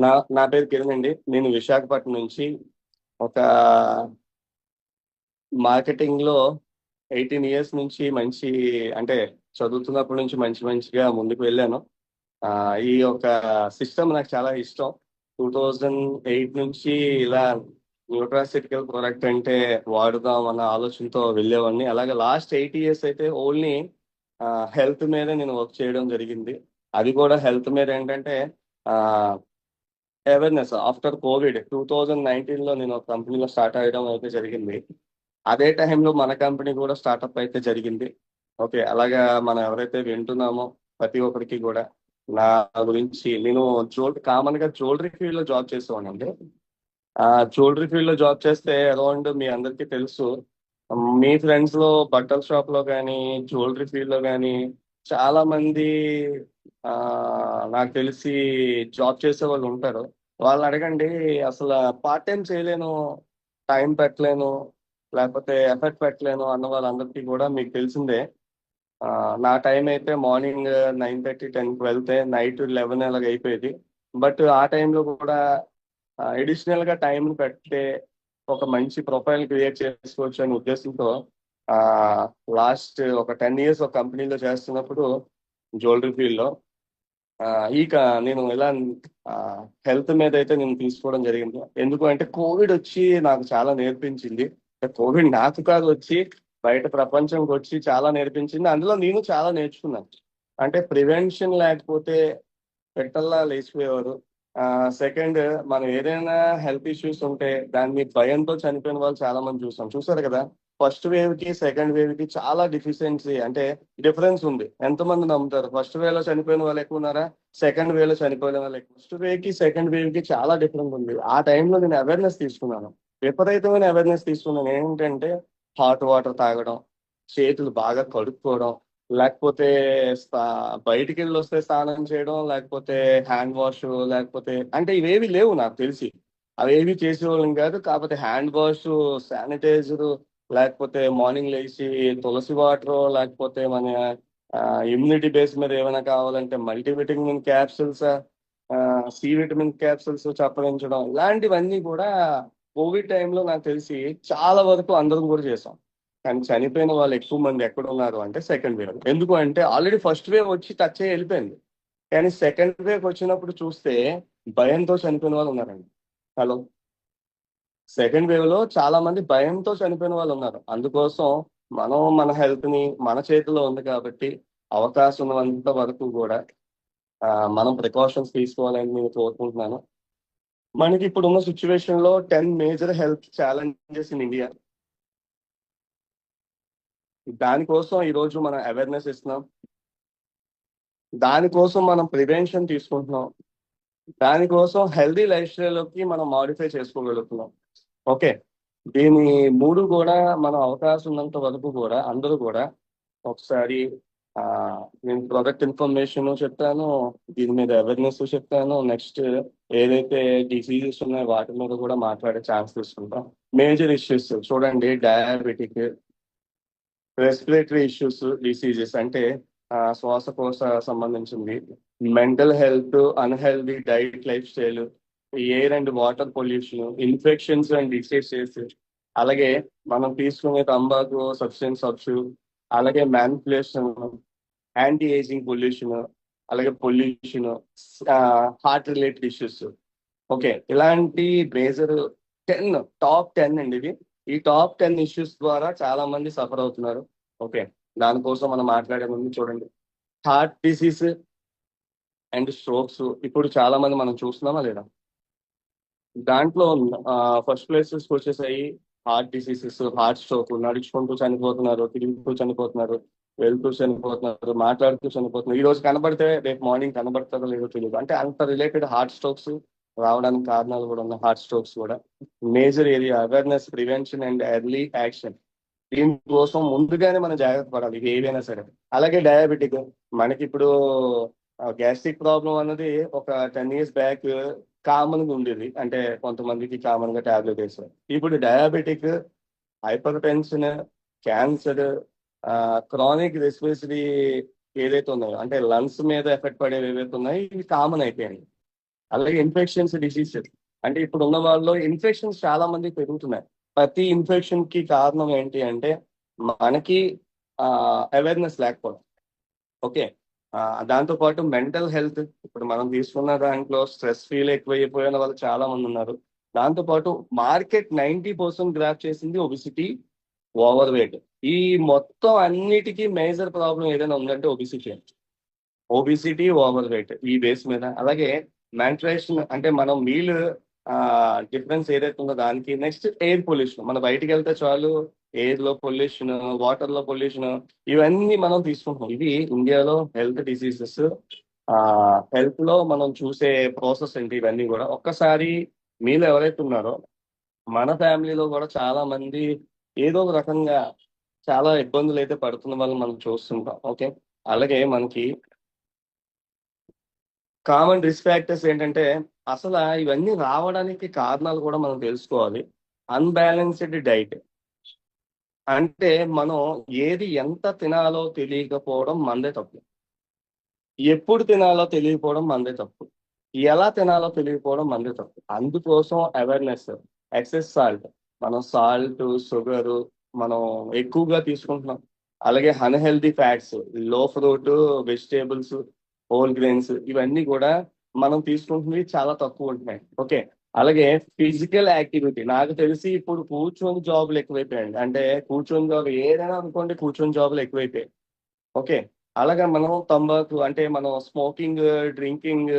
నా నా పేరు కిరణ్ అండి. నేను విశాఖపట్నం నుంచి ఒక మార్కెటింగ్ లో 18 ఇయర్స్ నుంచి మంచి, అంటే చదువుతున్నప్పటి నుంచి మంచిగా ముందుకు వెళ్ళాను. ఆ, ఈ యొక్క సిస్టమ్ నాకు చాలా ఇష్టం. 2008 నుంచి ఇలా న్యూట్రాసిటికల్ ప్రోడక్ట్ అంటే వాడుదాం అన్న ఆలోచనతో వెళ్ళేవాడిని. అలాగే లాస్ట్ 8 ఇయర్స్ అయితే ఓన్లీ హెల్త్ మీద నేను వర్క్ చేయడం జరిగింది. అది కూడా హెల్త్ మీద ఏంటంటే అవేర్నెస్. ఆఫ్టర్ కోవిడ్ 2019లో నేను ఒక కంపెనీలో స్టార్ట్ అయ్యడం అయితే జరిగింది. అదే టైంలో మన కంపెనీ కూడా స్టార్ట్అప్ అయితే జరిగింది. ఓకే, అలాగా మనం ఎవరైతే వింటున్నామో ప్రతి ఒక్కరికి కూడా నా గురించి, నేను కామన్ గా జ్యువెలరీ ఫీల్డ్ లో జాబ్ చేసేవాడినండి. ఆ జ్యువెలరీ ఫీల్డ్ లో జాబ్ చేస్తే అరౌండ్ మీ అందరికీ తెలుసు, మీ ఫ్రెండ్స్ లో బట్టల షాప్ లో కానీ జ్యువెలరీ ఫీల్డ్ లో కానీ చాలా మంది ఆ నాకు తెలిసి జాబ్ చేసే వాళ్ళు ఉంటారు. వాళ్ళు అడగండి, అసలు పార్ట్ టైం చేయలేను, టైం పెట్టలేను, లేకపోతే ఎఫర్ట్ పెట్టలేను అన్న వాళ్ళందరికీ కూడా మీకు తెలిసిందే. ఆ, నా టైం అయితే మార్నింగ్ 9:30 10కి వెళ్తే నైట్ 11 అలాగ అయిపోయేది. బట్ ఆ టైంలో కూడా అడిషనల్ గా టైం పెట్టే ఒక మంచి ప్రొఫైల్ క్రియేట్ చేసుకోవచ్చు అనే ఉద్దేశంతో ఆ లాస్ట్ ఒక 10 ఇయర్స్ ఒక కంపెనీలో చేస్తున్నప్పుడు జ్యువెలరీ ఫీల్డ్ లో ఆ, నేను ఇలా హెల్త్ మీద అయితే నేను తీసుకోవడం జరిగింది. ఎందుకు అంటే కోవిడ్ వచ్చి నాకు చాలా నేర్పించింది. కోవిడ్ నాకు కాదు, వచ్చి బయట ప్రపంచంకి వచ్చి చాలా నేర్పించింది. అందులో నేను చాలా నేర్చుకున్నాను. అంటే ప్రివెన్షన్ లేకపోతే పెట్టల్లా లేచిపోయేవారు. సెకండ్, మనం ఏదైనా హెల్త్ ఇష్యూస్ ఉంటే దాన్ని భయంతో చనిపోయిన వాళ్ళు చాలా మంది చూసారు కదా. ఫస్ట్ వేవ్ కి సెకండ్ వేవ్ కి చాలా డిఫిషియన్సీ, అంటే డిఫరెన్స్ ఉంది. ఎంతమంది నమ్ముతారు? ఫస్ట్ వేవ్ లో చనిపోయిన వాళ్ళు ఎక్కువ ఉన్నారా, సెకండ్ వేవ్ లో చనిపోయిన వాళ్ళు ఎక్కువ? ఫస్ట్ వేవ్ కి సెకండ్ వేవ్ కి చాలా డిఫరెన్స్ ఉంది. ఆ టైంలో నేను అవేర్నెస్ తీసుకున్నాను, విపరీతమైన అవేర్నెస్ తీసుకున్నాను. ఏంటంటే హాట్ వాటర్ తాగడం, చేతులు బాగా కడుక్కోవడం, లేకపోతే బయటికి వెళ్ళి వస్తే స్నానం చేయడం, లేకపోతే హ్యాండ్ వాష్, లేకపోతే అంటే ఇవేవి లేవు నాకు తెలిసి. అవేవి చేసేవాళ్ళం కాదు. కాకపోతే హ్యాండ్ వాష్, శానిటైజర్, లేకపోతే మార్నింగ్ లేచి తులసి వాటర్, లేకపోతే మన ఇమ్యూనిటీ బేస్ మీద ఏమైనా కావాలంటే multivitamin capsules, C vitamin capsules చప్పరించడం, ఇలాంటివన్నీ కూడా కోవిడ్ టైంలో నాకు తెలిసి చాలా వరకు అందరం కూడా చేసాం. కానీ చనిపోయిన వాళ్ళు ఎక్కువ మంది ఎక్కడ ఉన్నారు అంటే సెకండ్ వేవ్. ఎందుకు అంటే ఆల్రెడీ ఫస్ట్ వేవ్ వచ్చి టచ్ అయ్యి వెళ్ళిపోయింది. కానీ సెకండ్ వేవ్ వచ్చినప్పుడు చూస్తే భయంతో చనిపోయిన వాళ్ళు ఉన్నారండి. హలో, సెకండ్ వేవ్ లో చాలా మంది భయంతో చనిపోయిన వాళ్ళు ఉన్నారు. అందుకోసం మనం మన హెల్త్ ని మన చేతిలో ఉంది కాబట్టి అవకాశం ఉన్నంత వరకు కూడా ఆ, మనం ప్రికాషన్స్ తీసుకోవాలని నేను కోరుకుంటున్నాను. మనకి ఇప్పుడున్న సిచ్యువేషన్ లో 10 major health challenges in India. దానికోసం ఈరోజు మనం అవేర్నెస్ ఇస్తున్నాం, దానికోసం మనం ప్రివెన్షన్ తీసుకుంటున్నాం, దానికోసం హెల్దీ లైఫ్ స్టైల్లోకి మనం మాడిఫై చేసుకోగలుగుతున్నాం. ఓకే, దీని మూడు కూడా మనం అవకాశం ఉన్నంత వరకు కూడా అందరూ కూడా ఒకసారి ఆ, నేను ప్రొడక్ట్ ఇన్ఫర్మేషన్ చెప్తాను, దీని మీద అవేర్నెస్ చెప్తాను. నెక్స్ట్ ఏదైతే డిసీజెస్ ఉన్నాయో వాటి మీద కూడా మాట్లాడే ఛాన్స్ తీసుకుంటాం. మేజర్ ఇష్యూస్ చూడండి: డయాబెటిక్, రెస్పిరేటరీ ఇష్యూస్, డిసీజెస్ అంటే శ్వాసకోశ సంబంధించింది, mental health, unhealthy diet, life style, air and water pollution, infections and diseases, అలాగే మనం తీసుకునే తంబాకు సబ్స్టెన్స్ అబ్యూస్, అలాగే మ్యానిపులేషన్, యాంటీ ఏజింగ్ పొల్యూషన్, అలాగే pollution, heart related issues. Okay, ఇలాంటి మేజర్ 10, టాప్ 10 అండి ఇవి. ఈ టాప్ 10 ఇష్యూస్ ద్వారా చాలా మంది సఫర్ అవుతున్నారు. ఓకే, దానికోసం మనం మాట్లాడే ముందు చూడండి, హార్ట్ డిసీజ్ అండ్ స్ట్రోక్స్ ఇప్పుడు చాలా మంది మనం చూస్తున్నామా లేదా? దాంట్లో ఫస్ట్ ప్లేసెస్ వచ్చేసాయి హార్ట్ డిసీజెస్, హార్ట్ స్ట్రోక్. నడుచుకుంటూ చనిపోతున్నారు, తిరుగుతూ చనిపోతున్నారు, వెళ్తూ చనిపోతున్నారు, మాట్లాడుతూ చనిపోతున్నారు. ఈ రోజు కనబడితే రేపు మార్నింగ్ కనబడుతుందో లేదో తెలియదు. అంటే అంత రిలేటెడ్ హార్ట్ స్ట్రోక్స్ రావడానికి కారణాలు కూడా ఉన్నాయి. హార్ట్ స్ట్రోక్స్ కూడా major area awareness, prevention and early action. దీనికోసం ముందుగానే మనం జాగ్రత్త పడాలి, ఇది ఏదైనా సరే. అలాగే డయాబెటిక్, మనకి ఇప్పుడు గ్యాస్ట్రిక్ ప్రాబ్లం అన్నది ఒక 10 ఇయర్స్ బ్యాక్ కామన్ గా ఉండేది. అంటే కొంతమందికి కామన్ గా టాబ్లెట్ వేసారు. ఇప్పుడు diabetic, hyper tension, cancer, chronic respiratory ఏదైతే ఉన్నాయో, అంటే లంగ్స్ మీద ఎఫెక్ట్ పడేవి ఏవైతే ఉన్నాయో ఇవి కామన్ అయిపోయాయి. అలాగే ఇన్ఫెక్షన్స్ డిసీజెస్, అంటే ఇప్పుడు ఉన్న వాళ్ళలో ఇన్ఫెక్షన్స్ చాలా మంది పెరుగుతున్నాయి. ప్రతి ఇన్ఫెక్షన్ కి కారణం ఏంటి అంటే మనకి అవేర్నెస్ లేకపోవడం. ఓకే. దాంతో పాటు మెంటల్ హెల్త్, ఇప్పుడు మనం తీసుకున్న దాంట్లో స్ట్రెస్ ఫీల్ ఎక్కువైపోయిన వాళ్ళు చాలా మంది ఉన్నారు. దాంతో పాటు మార్కెట్ 90% గ్రాప్ చేసింది ఒబిసిటీ, ఓవర్ వెయిట్. ఈ మొత్తం అన్నిటికీ మేజర్ ప్రాబ్లం ఏదైనా ఉందంటే ఒబిసిటీ. ఒబిసిటీ, ఓవర్ వెయిట్ ఈ బేస్ మీద. అలాగే మ్యాన్ట్రేషన్, అంటే మనం మీల్ డిఫరెన్స్ ఏదైతే ఉందో దానికి. నెక్స్ట్ ఎయిర్ పొల్యూషన్, మనం బయటికి వెళ్తే చాలు ఎయిర్ లో పొల్యూషన్, వాటర్ లో పొల్యూషన్, ఇవన్నీ మనం తీసుకుంటున్నాం. ఇవి ఇండియాలో హెల్త్ డిసీజెస్. హెల్త్ లో మనం చూసే ప్రాసెస్ ఏంటి, ఇవన్నీ కూడా ఒక్కసారి మీలో ఎవరైతే ఉన్నారో మన ఫ్యామిలీలో కూడా చాలా మంది ఏదో ఒక రకంగా చాలా ఇబ్బందులు అయితే పడుతున్న వాళ్ళు మనం చూస్తుంటాం. ఓకే. అలాగే మనకి కామన్ రిస్క్ ఫ్యాక్టర్స్ ఏంటంటే అసలు ఇవన్నీ రావడానికి కారణాలు కూడా మనం తెలుసుకోవాలి. అన్బ్యాలెన్స్డ్ డైట్, అంటే మనం ఏది ఎంత తినాలో తెలియకపోవడం మనదే తప్పు. ఎప్పుడు తినాలో తెలియకపోవడం మనదే తప్పు. ఎలా తినాలో తెలియకపోవడం మనదే తప్పు. అందుకోసం అవేర్నెస్. ఎక్సెస్ సాల్ట్, మనం సాల్ట్, షుగర్ మనం ఎక్కువగా తీసుకుంటున్నాం. అలాగే అన్హెల్దీ ఫ్యాట్స్, లో ఫ్రూట్, వెజిటేబుల్స్, హోల్ గ్రెయిన్స్, ఇవన్నీ కూడా మనం తీసుకుంటున్నవి చాలా తక్కువ ఉంటున్నాయి. ఓకే. అలాగే ఫిజికల్ యాక్టివిటీ, నాకు తెలిసి ఇప్పుడు కూర్చొని జాబులు ఎక్కువైపోయాయండి. అంటే కూర్చొని జాబ్ ఏదైనా అనుకోండి, కూర్చొని జాబులు ఎక్కువైపోయాయి. ఓకే. అలాగా మనం తంబాకు, అంటే మనం స్మోకింగ్, డ్రింకింగ్,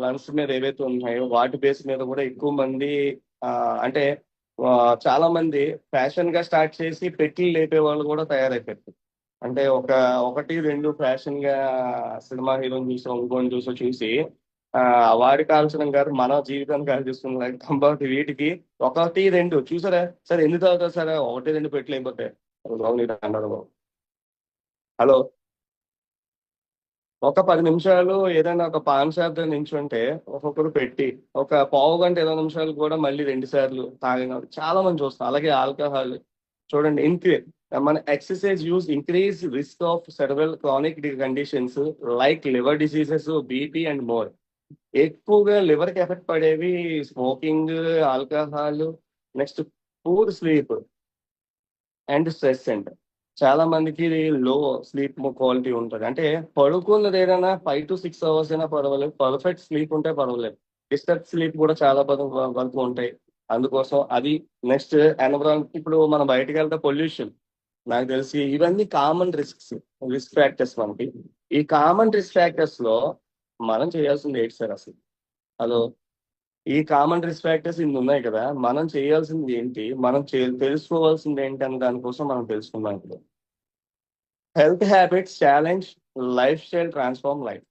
లంగ్స్ మీద ఏవైతే ఉన్నాయో వాటి బేస్ మీద కూడా ఎక్కువ మంది ఆ, అంటే చాలా మంది ఫ్యాషన్ గా స్టార్ట్ చేసి పెట్టి లేపే వాళ్ళు కూడా తయారైపోయారు. అంటే ఒకటి రెండు ఫ్యాషన్ గా సినిమా హీరోని చూసి, ఇంకోని చూసి ఆ వాడి కాల్చడం కాదు, మన జీవితాన్ని కాల్చేస్తుంది తంబాకు. వీటికి ఒకటి రెండు చూసారా సరే, ఎన్ని తాగుతారు సరే, ఒకటి రెండు పెట్లు అయిపోతాయి. అన్నారు బాబు. హలో. ఒక 10 నిమిషాలు ఏదైనా ఒక పాన్ షాప్ దగ్గర నించుంటే ఒక్కొక్కరు పెట్టి, ఒక పావు గంట 20 నిమిషాలు కూడా మళ్ళీ 2 సార్లు తాగిన చాలా మంది చూస్తాం. అలాగే ఆల్కహాల్ చూడండి. మన exercise use increase risk of several chronic conditions like liver diseases, BP and more. ఎక్కువగా లివర్ కి ఎఫెక్ట్ పడేవి smoking, alcohol, next poor sleep and stress and చాలా మందికి లో స్లీప్ క్వాలిటీ ఉంటుంది. అంటే పడుకున్నది ఏదైనా 5 to 6 hours అయినా పర్వాలేదు, పర్ఫెక్ట్ స్లీప్ ఉంటే పర్వాలేదు. డిస్టర్బ్ స్లీప్ కూడా చాలా వరకు ఉంటాయి. అందుకోసం అది. నెక్స్ట్ ఎన్విరాన్మెంట్, ఇప్పుడు మనం బయటకు వెళ్తే పొల్యూషన్, నాకు తెలిసి ఇవన్నీ కామన్ రిస్క్ ఫ్యాక్టర్స్ మనకి. ఈ కామన్ రిస్క్ ఫ్యాక్టర్స్ లో మనం చేయాల్సింది ఏంటి సార్ అసలు? హలో. ఈ కామన్ రిస్క్ ఫ్యాక్టర్స్ ఇన్ని ఉన్నాయి కదా, మనం చేయాల్సింది ఏంటి, మనం తెలుసుకోవాల్సింది ఏంటి అనే దానికోసం మనం తెలుసుకుందాం ఇప్పుడు. Health habits challenge lifestyle transform life.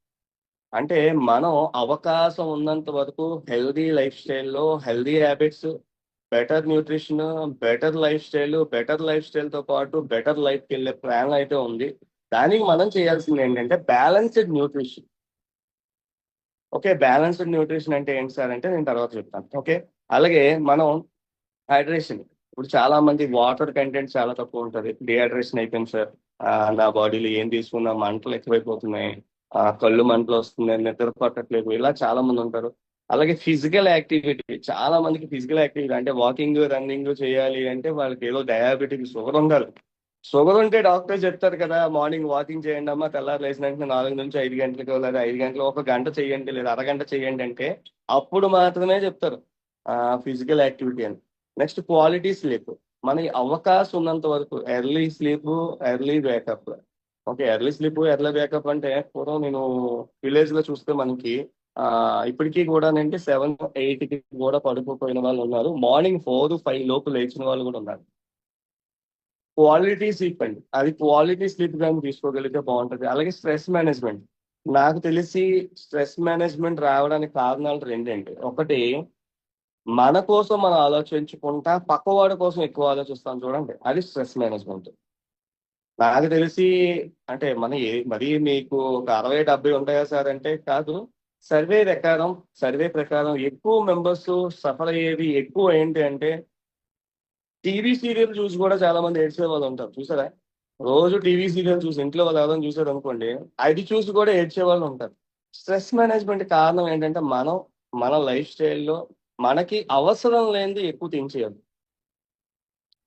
అంటే మనం అవకాశం ఉన్నంత వరకు హెల్దీ లైఫ్ స్టైల్లో healthy habits, better nutrition, better life స్టైల్తో పాటు బెటర్ లైఫ్కి వెళ్ళే ప్లాన్ అయితే ఉంది. దానికి మనం చేయాల్సింది ఏంటంటే balanced nutrition. Okay. Balanced nutrition అంటే ఏంటి సార్ అంటే నేను తర్వాత చెప్తాను. ఓకే. అలాగే మనం హైడ్రేషన్, ఇప్పుడు చాలా మంది వాటర్ కంటెంట్ చాలా తక్కువ ఉంటుంది. డిహైడ్రేషన్ అయిపోయింది సార్, నా బాడీలో ఏం తీసుకున్నా మంటలు ఎక్కువైపోతున్నాయి, కళ్ళు మంటలు వస్తున్నాయి, నిద్ర పట్టట్లేదు, ఇలా చాలా మంది ఉంటారు. అలాగే ఫిజికల్ యాక్టివిటీ, చాలా మందికి ఫిజికల్ యాక్టివిటీ అంటే వాకింగ్, రన్నింగ్ చేయాలి అంటే వాళ్ళకి ఏదో డయాబెటిక్, షుగర్ ఉండాలి. షుగర్ ఉంటే డాక్టర్ చెప్తారు కదా, మార్నింగ్ వాకింగ్ చేయండి అమ్మా, తెల్లారు లేచిన వెంటనే 4 నుంచి 5 గంటలకు, లేదా 5 గంటలు ఒక గంట చేయండి, లేదా అరగంట చేయండి అంటే అప్పుడు మాత్రమే చెప్తారు ఫిజికల్ యాక్టివిటీ అని. నెక్స్ట్ క్వాలిటీ స్లీప్, మన అవకాశం ఉన్నంత వరకు early sleep, early wake up. Okay. Early sleep, early wake up అంటే పూర్వం నేను విలేజ్ లో చూస్తే మనకి ఇప్పటికీ కూడా అంటే 7, 8కి కూడా పడుకోపోయిన వాళ్ళు ఉన్నారు. మార్నింగ్ 4, 5 లోపు లేచిన వాళ్ళు కూడా ఉన్నారు. క్వాలిటీ స్లీప్ అండి, అది క్వాలిటీ స్లీప్ కానీ తీసుకోగలిగితే బాగుంటుంది. అలాగే స్ట్రెస్ మేనేజ్మెంట్, నాకు తెలిసి స్ట్రెస్ మేనేజ్మెంట్ రావడానికి కారణాలు రెండండి. ఒకటి, మన కోసం మనం ఆలోచించుకుంటా పక్కవాడి కోసం ఎక్కువ ఆలోచిస్తాం చూడండి, అది స్ట్రెస్ మేనేజ్మెంట్. నాకు తెలిసి, అంటే మరి మీకు ఒక 60, 70 ఉంటాయా సార్ అంటే కాదు. సర్వే ప్రకారం సర్వే ప్రకారం ఎక్కువ మెంబర్స్ సఫర్ అయ్యేది ఎక్కువ ఏంటి అంటే టీవీ సీరియల్ చూసి కూడా చాలా మంది ఏడ్చే వాళ్ళు ఉంటారు చూసారా. రోజు టీవీ సీరియల్ చూసి ఇంట్లో వాళ్ళు ఎవరైనా చూసారు అనుకోండి, అది చూసి కూడా ఏడ్చే వాళ్ళు ఉంటారు. స్ట్రెస్ మేనేజ్మెంట్ కారణం ఏంటంటే మనం మన లైఫ్ స్టైల్లో మనకి అవసరం లేనిది ఎక్కువ థింక్ చేయదు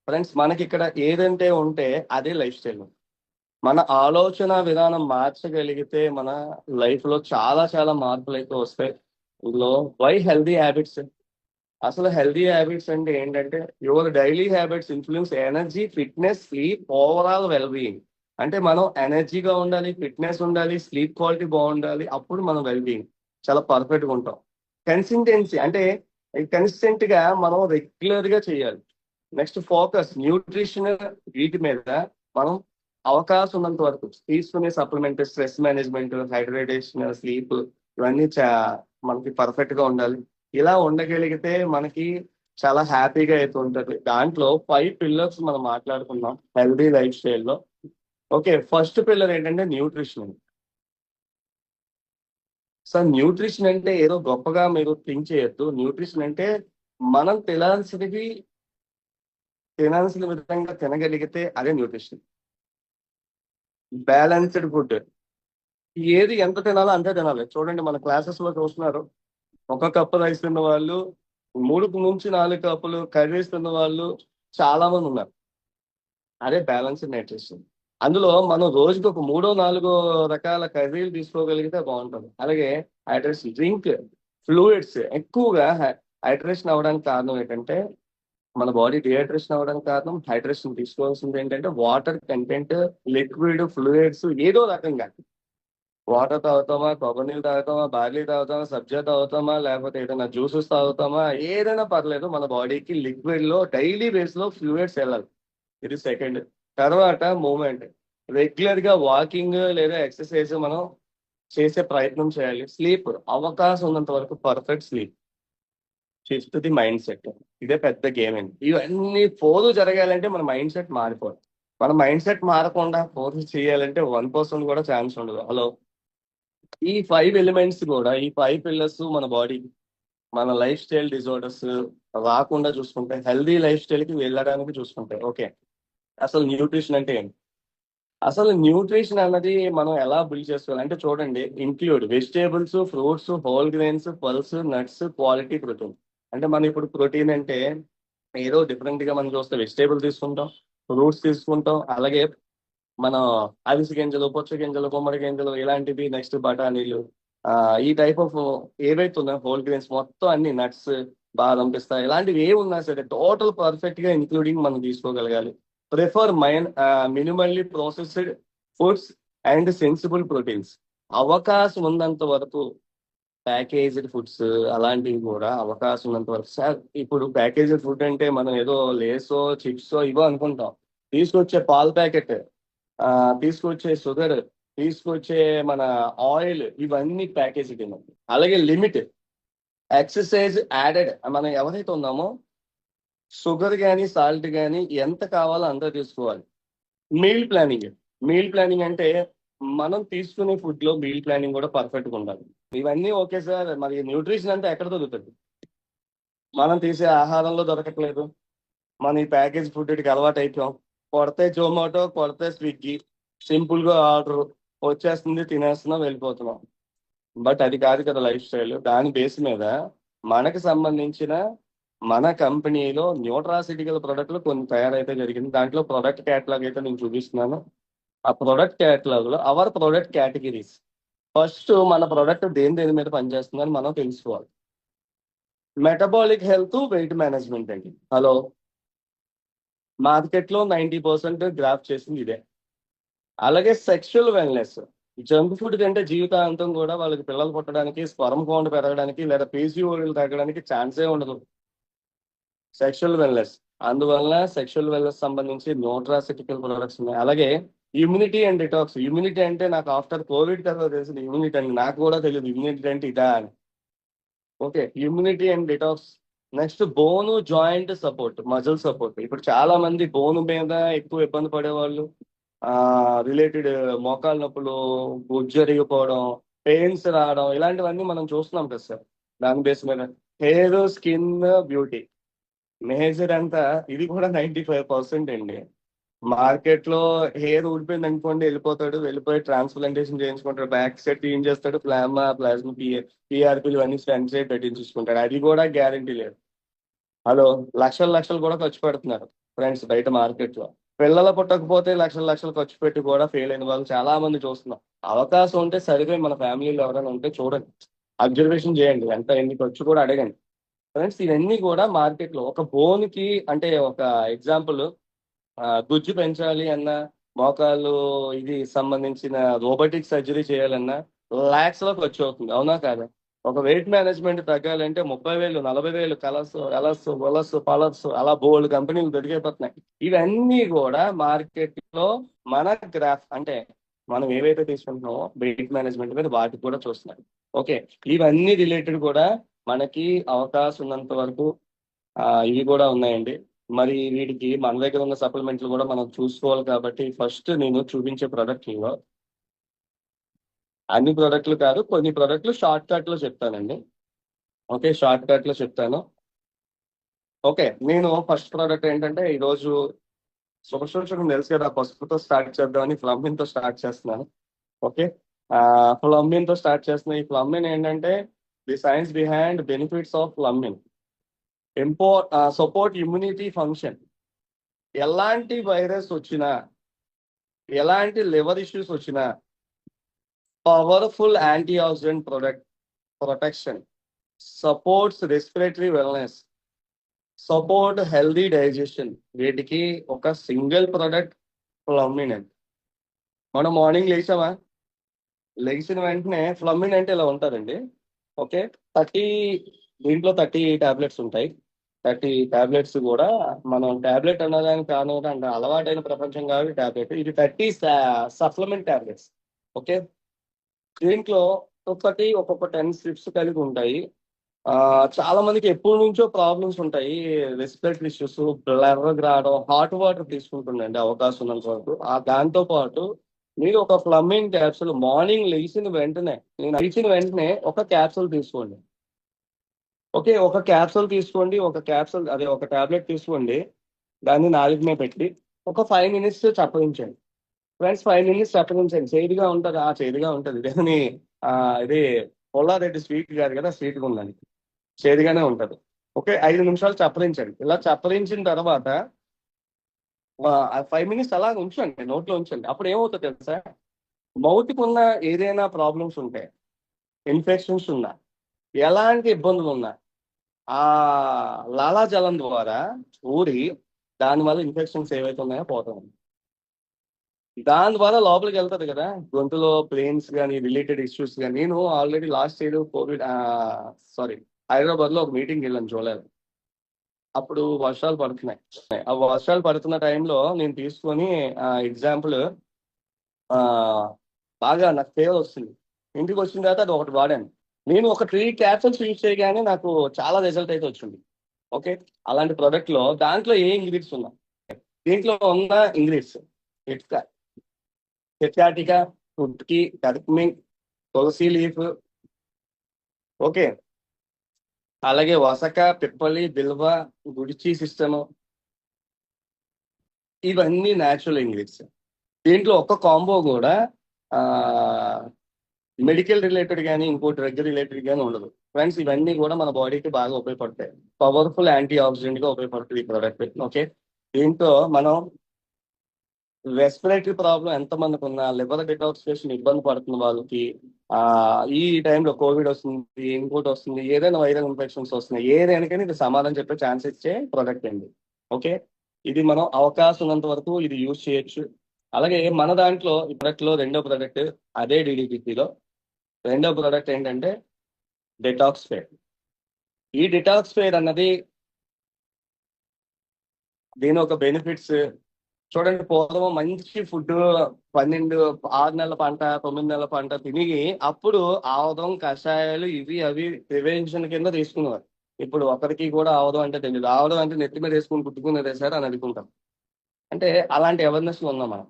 ఫ్రెండ్స్. మనకి ఇక్కడ ఏదంటే ఉంటే అదే లైఫ్ స్టైల్. మన ఆలోచన విధానం మార్చగలిగితే మన లైఫ్ లో చాలా చాలా మార్పులు అయితే వస్తాయి. ఇందులో వై హెల్దీ హ్యాబిట్స్. అసలు హెల్దీ హ్యాబిట్స్ అంటే ఏంటంటే your daily habits influence energy, fitness, sleep, overall well being. అంటే మనం ఎనర్జీగా ఉండాలి, ఫిట్నెస్ ఉండాలి, స్లీప్ క్వాలిటీ బాగుండాలి, అప్పుడు మనం వెల్ బీయింగ్ చాలా పర్ఫెక్ట్ గా ఉంటాం. కన్సిస్టెన్సీ అంటే కన్సిస్టెంట్ గా మనం రెగ్యులర్ గా చేయాలి. నెక్స్ట్ ఫోకస్ న్యూట్రిషన్, వీటి మీద మనం అవకాశం ఉన్నంత వరకు తీసుకునే supplement, stress management, hydration, sleep, ఇవన్నీ మనకి పర్ఫెక్ట్ గా ఉండాలి. ఇలా ఉండగలిగితే మనకి చాలా హ్యాపీగా అయితే ఉంటుంది. దాంట్లో 5 పిల్లర్స్ మనం మాట్లాడుకున్నాం హెల్దీ లైఫ్ స్టైల్లో. ఓకే, ఫస్ట్ పిల్లర్ ఏంటంటే న్యూట్రిషన్. సో న్యూట్రిషన్ అంటే ఏదో గొప్పగా మీరు థింక్ చేయొద్దు. న్యూట్రిషన్ అంటే మనం తినాల్సిన విధంగా తినగలిగితే అదే న్యూట్రిషన్. బ్యాలెన్స్డ్ ఫుడ్, ఏది ఎంత తినాలో అంతే తినాలి. చూడండి మన క్లాసెస్ లో చూస్తున్నారు, ఒక కప్పు రైస్ తిన్న వాళ్ళు, 3 నుంచి 4 కప్పులు కర్రీస్ తిన్న వాళ్ళు చాలా మంది ఉన్నారు. అదే బ్యాలెన్స్డ్ న్యూట్రిషన్. అందులో మనం రోజుకి ఒక 3-4 రకాల కర్రీలు తీసుకోగలిగితే బాగుంటుంది. అలాగే హైడ్రేషన్, డ్రింక్ ఫ్లూయిడ్స్ ఎక్కువగా. హైడ్రేషన్ అవ్వడానికి కారణం ఏంటంటే మన బాడీ డిహైడ్రేషన్ అవ్వడానికి కారణం, హైడ్రేషన్ తీసుకోవాల్సింది ఏంటంటే వాటర్ కంటెంట్, లిక్విడ్, ఫ్లూయిడ్స్ ఏదో రకంగా. వాటర్ తాగుతామా, కొబ్బరి నీళ్ళు తాగుతామా, బార్లీ తాగుతామా, సబ్జా తాగుతామా, లేకపోతే ఏదైనా జ్యూసెస్ తాగుతామా, ఏదైనా పర్లేదు, మన బాడీకి లిక్విడ్ లో డైలీ బేస్ లో ఫ్లూయిడ్స్ వెళ్ళాలి. ఇది సెకండ్. తర్వాత మూమెంట్, రెగ్యులర్ గా వాకింగ్ లేదా ఎక్సర్సైజ్ మనం చేసే ప్రయత్నం చేయాలి. స్లీప్, అవకాశం ఉన్నంత వరకు perfect sleep. Fifth the mindset. ఇదే పెద్ద గేమ్ అండి. ఇవన్నీ ఫోర్ జరగాలంటే మన మైండ్ సెట్ మారిపోవాలి. మన మైండ్ సెట్ మారకుండా ఫోర్ చేయాలంటే 1% కూడా ఛాన్స్ ఉండదు. హలో, ఈ 5 ఎలిమెంట్స్ కూడా, ఈ 5 పిల్లర్స్ మన బాడీ, మన లైఫ్ స్టైల్ డిజార్డర్స్ రాకుండా చూసుకుంటే, హెల్దీ లైఫ్ స్టైల్ కి వెళ్ళడానికి చూసుకుంటాయి. ఓకే, అసలు న్యూట్రిషన్ అంటే ఏంటి? అసలు న్యూట్రిషన్ అన్నది మనం ఎలా బిల్డ్ చేసుకోవాలి అంటే చూడండి, include vegetables, fruits, whole grains, pulse, nuts, quality protein. అంటే మనం ఇప్పుడు ప్రోటీన్ అంటే ఏదో డిఫరెంట్ గా మనం చూస్తే వెజిటేబుల్ తీసుకుంటాం, ఫ్రూట్స్ తీసుకుంటాం, అలాగే మనం అవిసె గింజలు, పుచ్చ గింజలు, గుమ్మడి గింజలు, ఇలాంటివి, నెక్స్ట్ బఠానీలు, ఈ టైప్ ఆఫ్ ఏవైతే ఉన్నాయో హోల్ గ్రెయిన్స్ మొత్తం అన్ని, నట్స్, బాదం, పిస్తా, ఇలాంటివి ఏ ఉన్నా సరే టోటల్ పర్ఫెక్ట్ గా ఇంక్లూడింగ్ మనం తీసుకోగలగాలి. Prefer minimally processed foods and sensible proteins. అవకాశం ఉన్నంత వరకు ప్యాకేజ్డ్ ఫుడ్స్ అలాంటివి కూడా అవకాశం ఉన్నంత వరకు. సార్ ఇప్పుడు ప్యాకేజ్డ్ ఫుడ్ అంటే మనం ఏదో లేసో చిప్సో ఇవో అనుకుంటాం. తీసుకొచ్చే పాల ప్యాకెట్, ఆ తీసుకొచ్చే షుగర్, తీసుకొచ్చే మన ఆయిల్, ఇవన్నీ ప్యాకేజ్డ్. అలాగే లిమిట్, ఎక్సర్సైజ్ యాడెడ్. మనం ఎవరైతే ఉన్నామో షుగర్ కానీ సాల్ట్ కానీ ఎంత కావాలో అంత తీసుకోవాలి. మీల్ ప్లానింగ్, మీల్ ప్లానింగ్ అంటే మనం తీసుకునే ఫుడ్ లో మీల్ ప్లానింగ్ కూడా పర్ఫెక్ట్ గా ఉండాలి. ఇవన్నీ ఓకే సార్, మరి న్యూట్రిషన్ అంటే ఎక్కడ దొరుకుతుంది? మనం తీసే ఆహారంలో దొరకట్లేదు. మన ఈ ప్యాకేజ్ ఫుడ్ కి అలవాటు అయిపోయాం. కొడితే జొమాటో, కొడితే స్విగ్గీ, సింపుల్ గా ఆర్డర్ వచ్చేస్తుంది, తినేస్తున్నాం, వెళ్ళిపోతున్నాం. బట్ అది కాదు కదా లైఫ్ స్టైల్. దాని బేస్ మీద మనకు సంబంధించిన మన కంపెనీలో న్యూట్రాసిటికల్ ప్రొడక్ట్లు కొన్ని తయారైతే జరిగింది. దాంట్లో ప్రొడక్ట్ క్యాటలాగ్ అయితే నేను చూపిస్తున్నాను. ఆ ప్రొడక్ట్ క్యాటలాగ్ లో అవర్ ప్రొడక్ట్ కేటగిరీస్, ఫస్ట్ మన ప్రొడక్ట్ దేని దేని మీద పనిచేస్తుందని మనం తెలుసుకోవాలి. మెటబాలిక్ హెల్త్, వెయిట్ మేనేజ్మెంట్ అండి. హలో, మార్కెట్ లో 90% గ్రాఫ్ చేసింది ఇదే. అలాగే సెక్షువల్ వెల్నెస్, జంక్ ఫుడ్ తింటే జీవితాంతం కూడా వాళ్ళకి పిల్లలు పుట్టడానికి, స్పర్మ్ కౌంట్ పెరగడానికి, లేదా పీసీఓడీలు తగ్గడానికి ఛాన్సే ఉండదు. సెక్షువల్ వెల్నెస్, అందువల్ల సెక్షువల్ వెల్నెస్ సంబంధించి న్యూట్రాసిటికల్ ప్రొడక్ట్స్ ఉన్నాయి. అలాగే ఇమ్యూనిటీ అండ్ డిటాక్స్. ఇమ్యూనిటీ అంటే నాకు ఆఫ్టర్ కోవిడ్ తర్వాత తెలిసింది ఇమ్యూనిటీ అని. నాకు కూడా తెలియదు ఇమ్యూనిటీ అంటే ఇదా అని. Okay, immunity and detox. Next బోను జాయింట్ సపోర్ట్, మజిల్ సపోర్ట్. ఇప్పుడు చాలా మంది బోను మీద ఎక్కువ ఇబ్బంది పడేవాళ్ళు, రిలేటెడ్ మోకాలు నొప్పులు, గుజ్జరిగిపోవడం, పెయిన్స్ రావడం, ఇలాంటివన్నీ మనం చూస్తున్నాం కదా సార్. దాని బేస్ మీద హెయిర్, స్కిన్, బ్యూటీ, మేజర్ అంతా ఇది కూడా 95% అండి. మార్కెట్ లో హెయిర్ ఊడిపోయింది అనుకోండి, వెళ్ళిపోతాడు, వెళ్ళిపోయి ట్రాన్స్ప్లాంటేషన్ చేయించుకుంటాడు, బ్యాక్ సైడ్ క్లీన్ చేస్తాడు, ప్లాస్మా పిఆర్పీలు అన్ని స్టెమ్ సైడ్ పెట్టించుకుంటాడు. అది కూడా గ్యారంటీ లేదు. హలో, లక్షలు లక్షలు కూడా ఖర్చు పెడుతున్నారు ఫ్రెండ్స్ బయట మార్కెట్ లో. పిల్లలు పుట్టకపోతే లక్షలు లక్షలు ఖర్చు పెట్టి కూడా ఫెయిల్ అయిన వాళ్ళు చాలా మంది చూస్తున్నాం. అవకాశం ఉంటే సరిపోయి మన ఫ్యామిలీలో ఎవరైనా ఉంటే చూడండి, అబ్జర్వేషన్ చేయండి, ఎంత ఎన్ని ఖర్చు కూడా అడగండి. ఫ్రెండ్స్ ఇవన్నీ కూడా మార్కెట్ లో ఒక బోన్ కి, అంటే ఒక ఎగ్జాంపుల్, గుజ్జు పెంచాలి అన్నా, మోకాళ్ళు ఇది సంబంధించిన రోబోటిక్ సర్జరీ చేయాలన్నా లాక్స్ లో ఖర్చు అవుతుంది, అవునా కాదా? ఒక వెయిట్ మేనేజ్మెంట్ తగ్గాలంటే 30,000 40,000, కలర్స్ ఎలర్స్ వలస్ పలర్స్ అలా బోల్డ్ కంపెనీలు దొరికిపోతున్నాయి. ఇవన్నీ కూడా మార్కెట్ లో మన గ్రాఫ్, అంటే మనం ఏవైతే తీసుకుంటున్నామో వెయిట్ మేనేజ్మెంట్ మీద వాటికి కూడా చూస్తున్నాం. ఓకే, ఇవన్నీ రిలేటెడ్ కూడా మనకి అవకాశం ఉన్నంత వరకు ఇవి కూడా ఉన్నాయండి. మరి వీటికి మన దగ్గర ఉన్న సప్లిమెంట్లు కూడా మనం చూసుకోవాలి. కాబట్టి ఫస్ట్ నేను చూపించే ప్రోడక్ట్లో, అన్ని ప్రోడక్ట్లు కాదు, కొన్ని ప్రోడక్ట్లు షార్ట్ కట్ లో చెప్తానండి. ఓకే, షార్ట్ కట్ లో చెప్తాను. ఓకే, నేను ఫస్ట్ ప్రోడక్ట్ ఏంటంటే ఈరోజు శుభసూచకం తెలుసు కదా, పసుపుతో స్టార్ట్ చేద్దామని ప్లంబింగ్ తో స్టార్ట్ చేస్తున్నాను. ఓకే, ప్లంబింగ్ తో స్టార్ట్ చేస్తున్న ఈ ప్లంబింగ్ ఏంటంటే the science behind benefits of plumbing. Support immunity function. ఎలాంటి వైరస్ వచ్చినా, ఎలాంటి లివర్ ఇష్యూస్ వచ్చినా, powerful anti oxidant protection, supports respiratory wellness, support healthy digestion. వీటికి ఒక సింగిల్ ప్రొడక్ట్ ఫ్లమ్మినెంట్. మనం మార్నింగ్ లేచామా, లేచిన వెంటనే ఫ్లమ్మిన్ అంటే ఇలా ఉంటుందండి. ఓకే, 30, దీంట్లో 30 టాబ్లెట్స్ ఉంటాయి. 30 టాబ్లెట్స్ కూడా, మనం టాబ్లెట్ అన్నదానికి కారణం అంటే అలవాటైన ప్రపంచం కాబట్టి టాబ్లెట్, ఇది 30 సప్లిమెంట్ టాబ్లెట్స్. ఓకే, దీంట్లో ఒక్కొక్క 10 స్ట్రిప్స్ కలిగి ఉంటాయి. చాలా మందికి ఎప్పటి నుంచో ప్రాబ్లమ్స్ ఉంటాయి, రెస్పిరేటరీ ఇష్యూస్, బ్లర్ రావడం, హాట్ వాటర్ తీసుకుంటుండండి అవకాశం ఉన్నంత వరకు. దాంతో పాటు మీరు ఒక ఫ్లమ్మింగ్ క్యాప్సూల్ మార్నింగ్ లేచిన వెంటనే ఒక క్యాప్సూల్ తీసుకోండి. ఓకే, ఒక క్యాప్సూల్ తీసుకోండి, ఒక క్యాప్సూల్ అదే ఒక టాబ్లెట్ తీసుకోండి. దాన్ని నాలుగు మీద పెట్టి ఒక 5 minutes చప్పరించండి. ఫ్రెండ్స్ 5 minutes చప్పరించండి. చేదుగా ఉంటుంది, చేదుగా ఉంటుంది కానీ ఇది పొల్లారెడ్డి స్వీట్ కాదు కదా, స్వీట్గా ఉందండి, చేదుగానే ఉంటది. ఓకే, 5 నిమిషాలు చప్పరించండి. ఇలా చప్పరించిన తర్వాత 5 minutes అలా ఉంచండి, నోట్లో ఉంచండి. అప్పుడు ఏమవుతుంది తెలుసా, మౌత్కి ఉన్న ఏదైనా ప్రాబ్లమ్స్ ఉంటాయి, ఇన్ఫెక్షన్స్ ఉన్నా, ఎలాంటి ఇబ్బందులు ఉన్నా, ఆ లాలాజలం ద్వారా ఊరి దానివల్ల ఇన్ఫెక్షన్స్ ఏవైతే ఉన్నాయో పోతాయి. దాని ద్వారా లోపలికి వెళ్తుంది కదా, గొంతులో పెయిన్స్ కానీ రిలేటెడ్ ఇష్యూస్ కానీ. నేను already last year Covid, sorry, Hyderabad లో ఒక మీటింగ్ వెళ్ళాను చూడలేదు. అప్పుడు వర్షాలు పడుతున్నాయి. ఆ వర్షాలు పడుతున్న టైంలో నేను తీసుకొని ఎగ్జాంపుల్, ఆ బాగా నాకు ఫేవర్ వస్తుంది. ఇంటికి వచ్చిన తర్వాత అది ఒకటి వాడాను. నేను ఒక 3 క్యాప్సూల్స్ యూజ్ చేయగానే నాకు చాలా రిజల్ట్ అయితే వచ్చింది. ఓకే, అలాంటి ప్రోడక్ట్ లో దాంట్లో ఏ ఇంగ్రీడియంట్స్ ఉన్నా, దీంట్లో ఉన్న ఇంగ్రీడియంట్స్ హెప్టాటికా, ఫుడ్కి, టర్క్మిన్, తులసి లీఫ్, ఓకే, అలాగే వసక, పిప్పలి, బిల్వ, గుడిచి సిస్టమ్, ఇవన్నీ న్యాచురల్ ఇంగ్రీడియంట్స్. దీంట్లో ఒక్క కాంబో కూడా ఆ మెడికల్ రిలేటెడ్ కానీ ఇంకో డ్రగ్ రిలేటెడ్ కానీ ఉండదు. ఫ్రెండ్స్ ఇవన్నీ కూడా మన బాడీకి బాగా ఉపయోగపడతాయి. పవర్ఫుల్ యాంటీ ఆక్సిడెంట్ గా ఉపయోగపడుతుంది ఈ ప్రోడక్ట్. ఓకే, దీంతో మనం రెస్పిరేటరీ ప్రాబ్లం ఎంత మందికి ఉన్నా, లివర్ డిటాక్సిఫికేషన్ ఇబ్బంది పడుతున్న వాళ్ళకి, ఆ ఈ టైంలో కోవిడ్ వస్తుంది, ఇంకోటి వస్తుంది, ఏదైనా వైరల్ ఇన్ఫెక్షన్స్ వస్తున్నాయి, ఏదైనా కానీ ఇది సమాధానం చెప్పే ఛాన్స్ ఇచ్చే ప్రోడక్ట్ అండి. ఓకే, ఇది మనం అవకాశం ఉన్నంత వరకు ఇది యూజ్ చేయొచ్చు. అలాగే మన దాంట్లో ఈ ప్రొడక్ట్ లో రెండో ప్రోడక్ట్, అదే DDPలో రెండో ప్రోడక్ట్ ఏంటంటే డెటాక్స్ ఫేర్. ఈ డెటాక్స్ ఫేర్ అన్నది దీని ఒక బెనిఫిట్స్ చూడండి. పూర్వం మంచి ఫుడ్, 6 నెలల పంట, 9 నెలల పంట తిని అప్పుడు ఆవదం కషాయాలు ఇవి అవి ప్రివెన్షన్ కింద తీసుకునేవారు. ఇప్పుడు ఒకరికి కూడా ఆవదం అంటే తెలియదు. ఆవదం అంటే నెత్తి మీద వేసుకుని కుట్టుకునేదే సార్ అని అనుకుంటాం. అంటే అలాంటి అవేర్నెస్ లో ఉన్నాం మనం,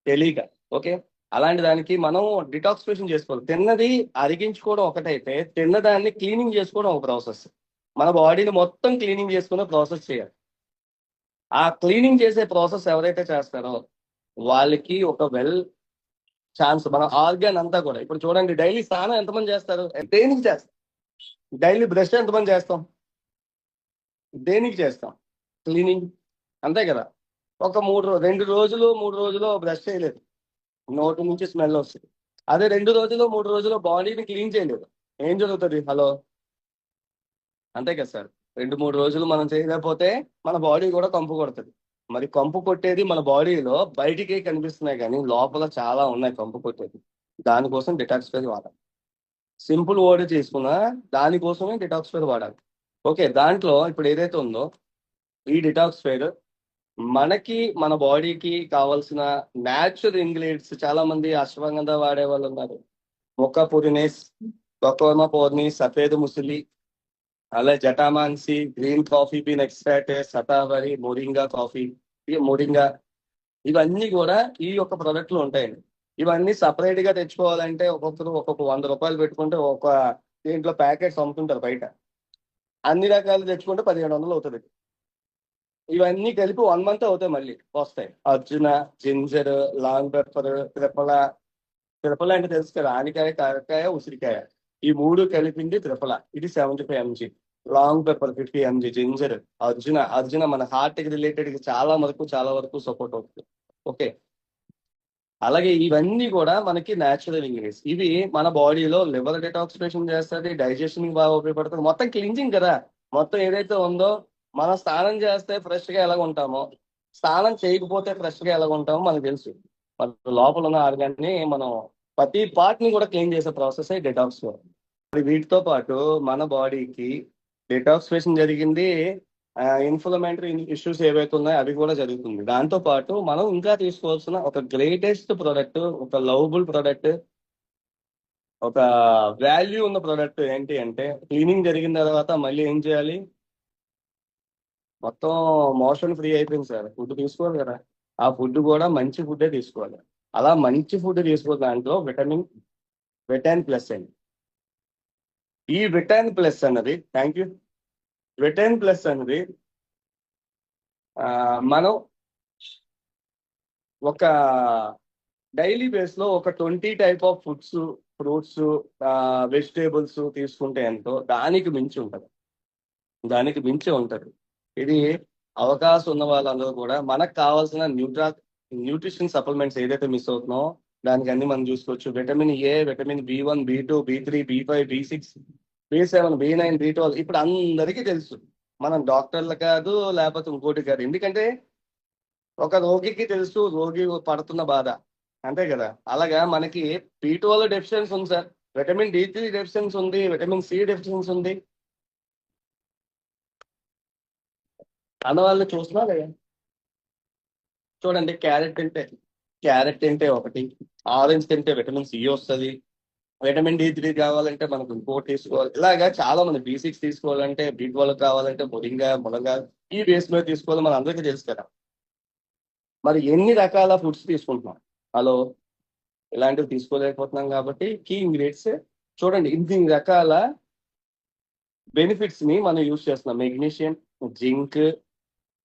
తెలియక. ఓకే, అలాంటి దానికి మనం డిటాక్సిఫికేషన్ చేసుకోవాలి. తిన్నది అరిగించుకోవడం ఒకటైతే, తిన్నదాన్ని క్లీనింగ్ చేసుకోవడం ఒక ప్రాసెస్. మన బాడీని మొత్తం క్లీనింగ్ చేసుకునే ప్రాసెస్ చేయాలి. ఆ క్లీనింగ్ చేసే ప్రాసెస్ ఎవరైతే చేస్తారో వాళ్ళకి ఒక ఛాన్స్. మన ఆర్గాన్ అంతా కూడా ఇప్పుడు చూడండి, డైలీ స్నానం ఎంతమంది చేస్తారు? దేనికి చేస్తాం? డైలీ బ్రష్ ఎంతమంది చేస్తాం? దేనికి చేస్తాం? క్లీనింగ్, అంతే కదా. ఒక 2 రోజులు 3 రోజులు బ్రష్ చేయలేదు, నోటి నుంచి స్మెల్ వస్తుంది. అదే 2 రోజులు 3 రోజులు బాడీని క్లీన్ చేయలేదు, ఏం జరుగుతుంది? హలో, అంతే కదా సార్. 2 3 రోజులు మనం చేయలేకపోతే మన బాడీ కూడా కంపు కొడుతుంది. మరి కంపు కొట్టేది మన బాడీలో బయటికి కనిపిస్తున్నాయి, కానీ లోపల చాలా ఉన్నాయి కంపు కొట్టేది. దానికోసం డిటాక్సిఫైర్ వాడాలి. సింపుల్ వర్డ్ తీసుకున్నా దానికోసమే డిటాక్సిఫైర్ వాడాలి. ఓకే, దాంట్లో ఇప్పుడు ఏదైతే ఉందో ఈ డిటాక్సిఫైర్ మనకి మన బాడీకి కావాల్సిన న్యాచురల్ ఇంగ్రీడియంట్స్. చాలా మంది అశ్వగంధ వాడే వాళ్ళు ఉన్నారు, మొక్క పురినేస్, కొకోమా పోర్ని, సఫేద్ ముసిలి, అలాగే Jatamansi, green coffee bean extract, Shatavari, moringa coffee, ఈ మొరింగా, ఇవన్నీ కూడా ఈ యొక్క ప్రోడక్ట్ లో ఉంటాయండి. ఇవన్నీ సపరేట్ గా తెచ్చుకోవాలంటే ఒక్కొక్కరు ఒక్కొక్క 100 రూపాయలు పెట్టుకుంటే ఒక దీంట్లో ప్యాకెట్స్ అమ్ముతుంటారు బయట. అన్ని రకాలు తెచ్చుకుంటే 1700 అవుతుంది. ఇవన్నీ కలిపి 1 మంత్ అవుతాయి, మళ్ళీ వస్తాయి. Arjuna, ginger, long pepper, triphala. Triphala అంటే తెలుసు కదా, ఆనికాయ, కాకరకాయ, ఉసిరికాయ, ఈ మూడు కలిపింది త్రిఫల. ఇది 75 mg. Long pepper 50 mg. Ginger, Arjuna మన హార్ట్ కి రిలేటెడ్ చాలా వరకు సపోర్ట్ అవుతుంది. ఓకే, అలాగే ఇవన్నీ కూడా మనకి న్యాచురల్ ఇంగ్రీడియంట్స్. ఇవి మన బాడీలో లివర్ డిటాక్సిఫికేషన్ చేస్తుంది, డైజెషన్ కి బాగా ఉపయోగపడుతుంది, మొత్తం క్లీన్జింగ్ కదా. మొత్తం ఏదైతే ఉందో, మనం స్నానం చేస్తే ఫ్రెష్ గా ఎలా ఉంటామో, స్నానం చేయకపోతే ఫ్రెష్ గా ఎలా ఉంటామో మనకు తెలుసు. మన లోపల ఉన్న ఆర్గాన్ని మనం ప్రతి పార్ట్ ని కూడా క్లీన్ చేసే ప్రాసెస్ డిటాక్స్. వీటితో పాటు మన బాడీకి డిటాక్సిఫికేషన్ జరిగింది, ఇన్ఫ్లమేటరీ ఇష్యూస్ ఏవైతే ఉన్నాయో అవి కూడా జరుగుతుంది. దాంతో పాటు మనం ఇంకా తీసుకోవాల్సిన ఒక గ్రేటెస్ట్ ప్రోడక్ట్, ఒక లవబుల్ ప్రోడక్ట్, ఒక వాల్యూ ఉన్న ప్రోడక్ట్ ఏంటి అంటే, క్లీనింగ్ జరిగిన తర్వాత మళ్ళీ ఏం చేయాలి? మొత్తం మోషన్ ఫ్రీ అయిపోయింది సార్, ఫుడ్ తీసుకోవాలి కదా. ఆ ఫుడ్ కూడా మంచి ఫుడ్డే తీసుకోవాలి. అలా మంచి ఫుడ్ తీసుకోవాలి. దాంట్లో విటాన్ ప్లస్ అండి. ఈ విటాన్ ప్లస్ అన్నది, థ్యాంక్ యూ, విటాన్ ప్లస్ అన్నది మనం ఒక డైలీ బేస్ లో ఒక 20 type of foods, fruits, vegetables తీసుకుంటే ఎంతో దానికి మించి ఉంటుంది. దానికి మించి ఉంటుంది. ఇది అవకాశం ఉన్న వాళ్ళందరూ కూడా మనకు కావాల్సిన న్యూట్రిషన్ సప్లిమెంట్స్ ఏదైతే మిస్ అవుతున్నామో దానికి అన్ని మనం చూసుకోవచ్చు. Vitamin A, vitamin B1, B2, B3, B5, B6, B7, B9, B12 ఇప్పుడు అందరికీ తెలుసు. మనం డాక్టర్లు కాదు, లేకపోతే ఇంకోటి కాదు. ఎందుకంటే ఒక రోగికి తెలుసు రోగి పడుతున్న బాధ, అంతే కదా. అలాగా మనకి B12 డెఫిషియన్సీ ఉంది సార్, విటమిన్ D3 డెఫిషియన్సీ ఉంది, విటమిన్ సి డెఫిషియన్సీ ఉంది. అన్నవాళ్ళు చూస్తున్నా లేదా? చూడండి, క్యారెట్ తింటే ఒకటి, ఆరెంజ్ తింటే విటమిన్ సి వస్తుంది, విటమిన్ D3 కావాలంటే మనకు ఇంకోటి తీసుకోవాలి. ఇలాగా చాలా మంది B6 తీసుకోవాలంటే, B12 కావాలంటే మునగా ఈ బేస్ మీద తీసుకోవాలి, మన అందరికీ తెలుసు కదా. మరి ఎన్ని రకాల ఫుడ్స్ తీసుకుంటున్నాం? హలో, ఇలాంటివి తీసుకోలేకపోతున్నాం కాబట్టి కీ ఇంగ్రీడియంట్స్ చూడండి, ఇన్ని రకాల బెనిఫిట్స్ ని మనం యూజ్ చేస్తున్నాం. మెగ్నీషియం, జింక్,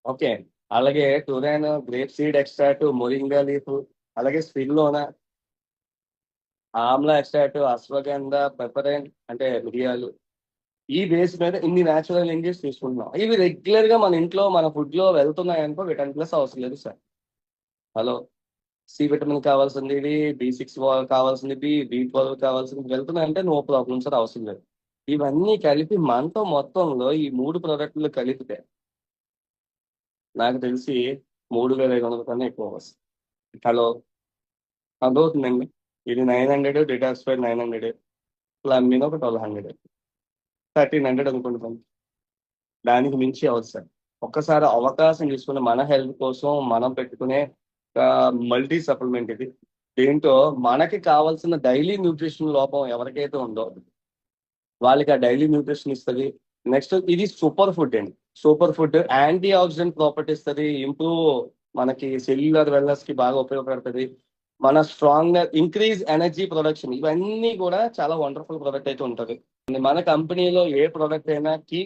ఓకే, అలాగే టొరానో, grape seed extract, moringa leaf, అలాగే స్పిల్లోనా, ఆమ్లా ఎక్స్ట్రాక్ట్, అశ్వగంధ, పెపరైన్ అంటే మిరియాలు. ఈ బేస్ మీద ఇన్ని న్యాచురల్ ఇంగ్రీడియంట్స్ తీసుకుంటున్నాం. ఇవి రెగ్యులర్ గా మన ఇంట్లో మన ఫుడ్ లో వెళ్తున్నాయి అనుకో, విటమిన్ ప్లస్ అవసరం లేదు సార్. హలో, సి విటమిన్ కావాల్సింది ఇది, B6 కావాల్సింది ఇది, B12 కావాల్సింది వెళ్తున్నాయంటే నో ప్రాబ్లం సార్, అవసరం లేదు. ఇవన్నీ కలిపి మనతో మొత్తంలో ఈ 3 ప్రోడక్ట్లు కలిపితే నాకు తెలిసి 3500 కన్నా ఎక్కువ వస్తుంది. హలో, అర్థమవుతుందండి. ఇది 900, డిటాక్సిఫైడ్ 900, ప్లమ్మిన్ ఒక 1200, 1300 అనుకుంటున్నాను. దానికి మించి అవసరం. ఒక్కసారి అవకాశం తీసుకుని మన హెల్త్ కోసం మనం పెట్టుకునే మల్టీ సప్లిమెంట్ ఇది. దీంట్లో మనకి కావాల్సిన డైలీ న్యూట్రిషన్ లోపం ఎవరికైతే ఉందో వాళ్ళకి ఆ డైలీ న్యూట్రిషన్ ఇస్తుంది. నెక్స్ట్ ఇది సూపర్ ఫుడ్ అండి. Super food anti oxidant property ఇస్తుంది, ఇంప్రూవ్ మనకి సెల్యులర్ వెల్నెస్ కి బాగా ఉపయోగపడుతుంది, మన స్ట్రాంగ్ ఇంక్రీజ్ ఎనర్జీ ప్రొడక్షన్. ఇవన్నీ కూడా చాలా వండర్ఫుల్ ప్రోడక్ట్ అయితే ఉంటుంది. మన కంపెనీలో ఏ ప్రోడక్ట్ అయినా కి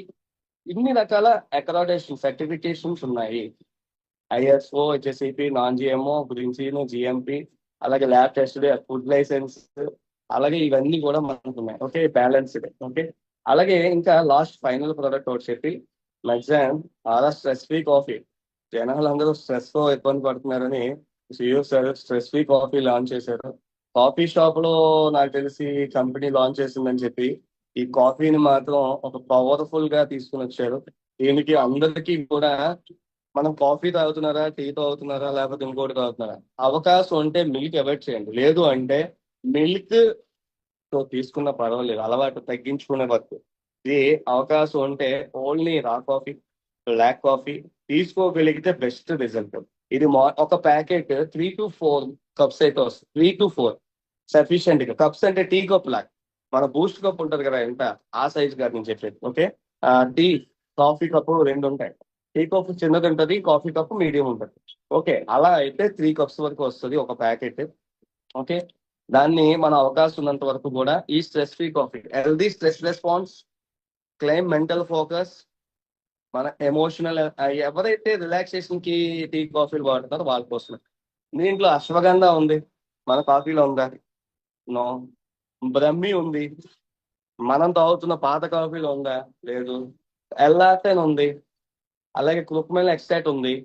ఇన్ని రకాల అక్రాడేషన్ సర్టిఫికేషన్స్ ఉన్నాయి. ISO, HSCP, non GMO, green scene, GMP, అలాగే ల్యాబ్ టెస్ట్, ఫుడ్ లైసెన్స్, అలాగే ఇవన్నీ కూడా మనకు ఉన్నాయి. Okay, balanced. ఓకే, అలాగే ఇంకా లాస్ట్ ఫైనల్ ప్రోడక్ట్ ఒకటి చెప్పి మ్యాక్సిమం అలా స్ట్రెస్ ఫ్రీ కాఫీ. జనాలు అందరూ స్ట్రెస్ తో ఇబ్బంది పడుతున్నారని CEO sir stress free coffee launch చేశారు. కాఫీ షాప్ లో నాకు తెలిసి కంపెనీ లాంచ్ చేసిందని చెప్పి ఈ కాఫీని మాత్రం ఒక పవర్ఫుల్ గా తీసుకుని వచ్చారు. దీనికి అందరికీ కూడా మనం కాఫీ తాగుతున్నారా, టీ తాగుతున్నారా, లేకపోతే ఇంకోటి తాగుతున్నారా, అవకాశం ఉంటే మిల్క్ అవాయిడ్ చేయండి. లేదు అంటే మిల్క్ తో తీసుకున్న పర్వాలేదు, అలవాటు తగ్గించుకునే వరకు. ఇది అవకాశం ఉంటే only raw coffee, black coffee తీసుకోగలిగితే బెస్ట్ రిజల్ట్. ఇది ఒక ప్యాకెట్ 3 to 4 కప్స్ అయితే వస్తుంది. 3 to 4 సఫిషియెంట్ గా. కప్స్ అంటే టీ కప్ లాగా, మన బూస్ట్ కప్ ఉంటది కదా ఎంత, ఆ సైజ్ గారు నేను చెప్పేది. ఓకే, టీ కాఫీ కప్ రెండు ఉంటాయి. టీ కప్ చిన్నది ఉంటుంది, కాఫీ కప్ మీడియం ఉంటుంది. ఓకే, అలా అయితే 3 కప్స్ వరకు వస్తుంది ఒక ప్యాకెట్. ఓకే, దాన్ని మన అవకాశం ఉన్నంత వరకు కూడా ఈ stress free coffee, healthy stress response, claim mental focus, మన ఎమోషనల్, ఎవరైతే రిలాక్సేషన్ కి టీ కాఫీలు వాడతారో వాళ్ళ కోసం. దీంట్లో అశ్వగంధ ఉంది, మన కాఫీలో ఉందా? నో. బ్రహ్మి ఉంది, మనం తాగుతున్న పాత కాఫీలో ఉందా? లేదు. ఎల్లాటెన్ ఉంది, అలాగే క్రుక్మెల్ ఎక్స్ట్రాక్ట్ ఉంది,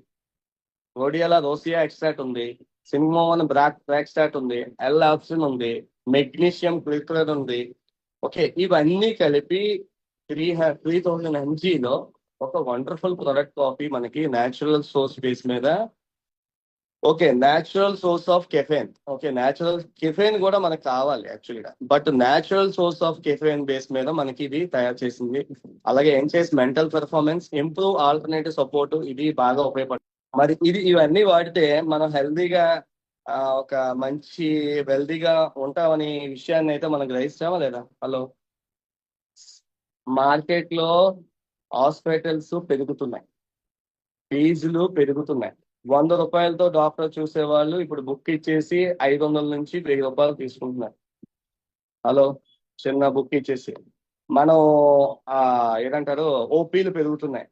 ఓడియాలా రోసియా ఎక్స్ట్రాక్ట్ ఉంది, సింగమోవన్ బ్రాక్ ఉంది, ఎల్ ఆప్షన్ ఉంది, మెగ్నీషియం క్లిక్లర్ ఉంది. ఓకే, ఇవన్నీ కలిపి 3000 mg ఒక వండర్ఫుల్ ప్రొడక్ట్ కాఫీ మనకి న్యాచురల్ సోర్స్ బేస్ మీద. Okay, natural source of caffeine. Okay, natural caffeine కూడా మనకు కావాలి యాక్చువల్గా, but natural source of caffeine base మీద మనకి ఇది తయారు చేసింది. అలాగే ఏం చేసి mental performance improve, alternative support, ఇది బాగా ఉపయోగపడుతుంది. మరి ఇవన్నీ వాడితే మనం హెల్దీగా, ఒక మంచి వెల్దీగా ఉంటామని విషయాన్ని అయితే మనం గ్రహిస్తామా లేదా? హలో, మార్కెట్ లో హాస్పిటల్స్ పెరుగుతున్నాయి, ఫీజులు పెరుగుతున్నాయి. 100 రూపాయలతో డాక్టర్ చూసేవాళ్ళు ఇప్పుడు బుక్ ఇచ్చేసి 500 నుంచి 1000 రూపాయలు తీసుకుంటున్నారు. హలో, చిన్న బుక్ ఇచ్చేసి మనం ఆ ఏదంటారు, ఓపీలు పెరుగుతున్నాయి.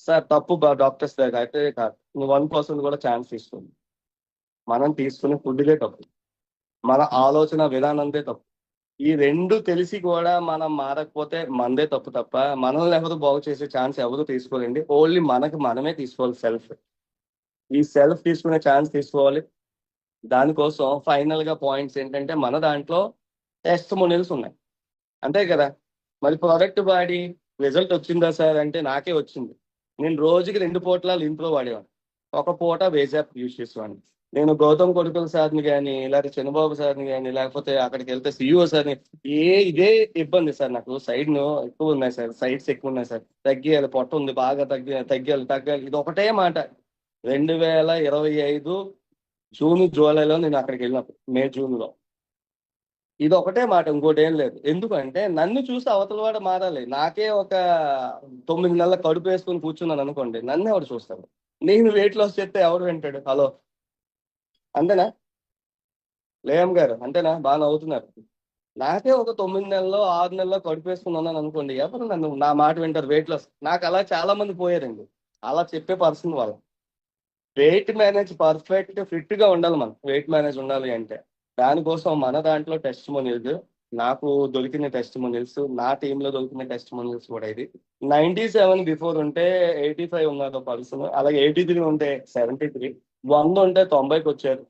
సార్ తప్పు డాక్టర్స్ దగ్గర అయితే కాదు, 1% కూడా ఛాన్స్ ఇస్తుంది. మనం తీసుకునే ఫుడ్లే తప్పు, మన ఆలోచన విధానందే తప్పు. ఈ రెండు తెలిసి కూడా మనం మారకపోతే మనదే తప్పు తప్ప మనల్ని ఎవరు బాగు చేసే ఛాన్స్ ఎవరు తీసుకోలేండి. ఓన్లీ మనకు మనమే తీసుకోవాలి సెల్ఫ్. ఈ సెల్ఫ్ తీసుకునే ఛాన్స్ తీసుకోవాలి. దానికోసం ఫైనల్ గా పాయింట్స్ ఏంటంటే మన దాంట్లో టెస్టిమోనియల్స్ ఉన్నాయి, అంతే కదా. మరి ప్రోడక్ట్ వాడి రిజల్ట్ వచ్చిందా సార్ అంటే నాకే వచ్చింది. నేను రోజుకి 2 పూటల లింప్లో వాడేవాడిని, ఒక పూట వేజాప్ యూజ్ చేసేవాడిని. నేను గౌతమ్ కొడుకుల సార్ని కానీ, లేకపోతే చంద్రబాబు సార్ని కానీ, లేకపోతే అక్కడికి వెళ్తే సిఇఓ సార్ని, ఇదే ఇబ్బంది సార్, నాకు సైడ్ ఎక్కువ ఉన్నాయి సార్, సైడ్స్ ఎక్కువ ఉన్నాయి సార్, తగ్గియాలి, పొట్ట ఉంది బాగా తగ్గాలి తగ్గాలి, ఇది ఒకటే మాట. 2025 జూన్ జూలైలో నేను అక్కడికి వెళ్ళినప్పుడు, జూన్లో ఇది ఒకటే మాట, ఇంకోటి ఏం లేదు. ఎందుకంటే నన్ను చూసి అవతల వాడు మారాలి. నాకే ఒక 9 నెలల కడుపు వేసుకొని కూర్చున్నాను అనుకోండి, నన్ను ఎవడు చూస్తాడు? నేను వెయిట్ లాస్ చేస్తే ఎవడు వింటాడు? హలో, అంతేనా? లేయం గారు అంతేనా? బాగా నవ్వుతున్నారు. నాకే ఒక 9 నెలలో 6 నెలలో కడుపు వేసుకుని ఉన్నాను అనుకోండి, ఎవరు నన్ను నా మాట వింటారు? Weight loss. నాకు అలా చాలా మంది పోయారండి, అలా చెప్పే పర్సన్ వాళ్ళు. వెయిట్ మేనేజ్ పర్ఫెక్ట్ ఫిట్ గా ఉండాలి. మనం వెయిట్ మేనేజ్ ఉండాలి అంటే దానికోసం మన దాంట్లో టెస్ట్ మోనిల్స్, నాకు దొరికిన టెస్ట్ మోనిల్స్, నా టీంలో దొరికిన టెస్ట్ మోనిల్స్ కూడా ఇది. 97 బిఫోర్ ఉంటే 85 ఉన్నారు పర్సన్, అలాగే 83 ఉంటే 73, 100 ఉంటే 90కి వచ్చారు.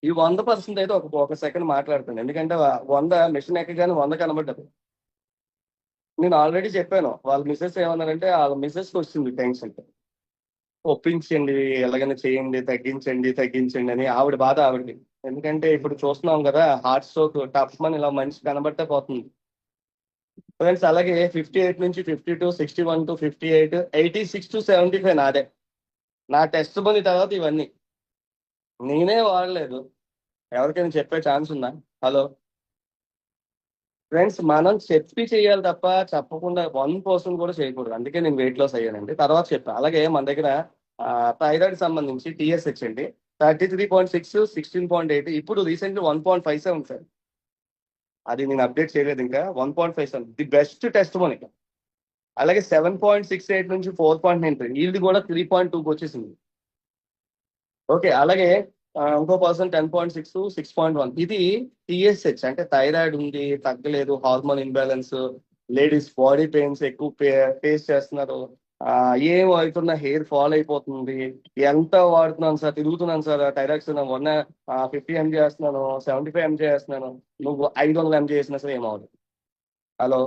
ఈ 100% అయితే ఒక సెకండ్ మాట్లాడుతాను, ఎందుకంటే 100 మిషన్ ఎక్కగానే 100 కనబడ్డది. నేను ఆల్రెడీ చెప్పాను, వాళ్ళ మిస్సెస్ ఏమన్నారంటే, వాళ్ళ మిస్సెస్కి వచ్చింది టెన్షన్. ఒప్పించండి, ఎలాగైనా చేయండి, తగ్గించండి తగ్గించండి అని ఆవిడ బాధ ఆవిడది. ఎందుకంటే ఇప్పుడు చూస్తున్నాం కదా, హార్ట్ స్ట్రోక్ టఫ్ అని ఇలా మనిషి కనబడితే పోతుంది. ఫ్రెండ్స్, అలాగే 58 నుంచి 52, 61 టు 58, 86 టు 75 నాదే. నా టెస్ట్ బంది తర్వాత ఇవన్నీ నేనే వాడలేదు, ఎవరికైనా చెప్పే ఛాన్స్ ఉందా? హలో ఫ్రెండ్స్, మనం చెప్పి చేయాలి తప్ప చెప్పకుండా 1% కూడా చేయకూడదు. అందుకే నేను వెయిట్ లాస్ అయ్యానండి, తర్వాత చెప్పాను. అలాగే మన దగ్గర థైరాయిడ్ సంబంధించి టీఎస్హెచ్ అండి 33.6, 16.8, ఇప్పుడు రీసెంట్లీ 1.57 సార్. అది నేను అప్డేట్ చేయలేదు ఇంకా. 1.57 ది బెస్ట్ టెస్ట్ మనకి. అలాగే 7.68 నుంచి 4.93, ఇది కూడా 3.2కి వచ్చేసింది. ఓకే. అలాగే ఇంకో పర్సన్ 10.6, 6.1 ఇది టీఎస్హెచ్ అంటే థైరాయిడ్ ఉంది, తగ్గలేదు, hormone imbalance, ladies body pains ఎక్కువ ఫేస్ చేస్తున్నారు. ఏం అవుతున్నా హెయిర్ ఫాల్ అయిపోతుంది. ఎంత వాడుతున్నాను సార్, తిరుగుతున్నాను సార్, థైరాక్స్ 50 mg చేస్తున్నాను, 75 mg చేస్తున్నాను, నువ్వు 500 mg చేసినా సరే ఏమవుతుంది? హలో,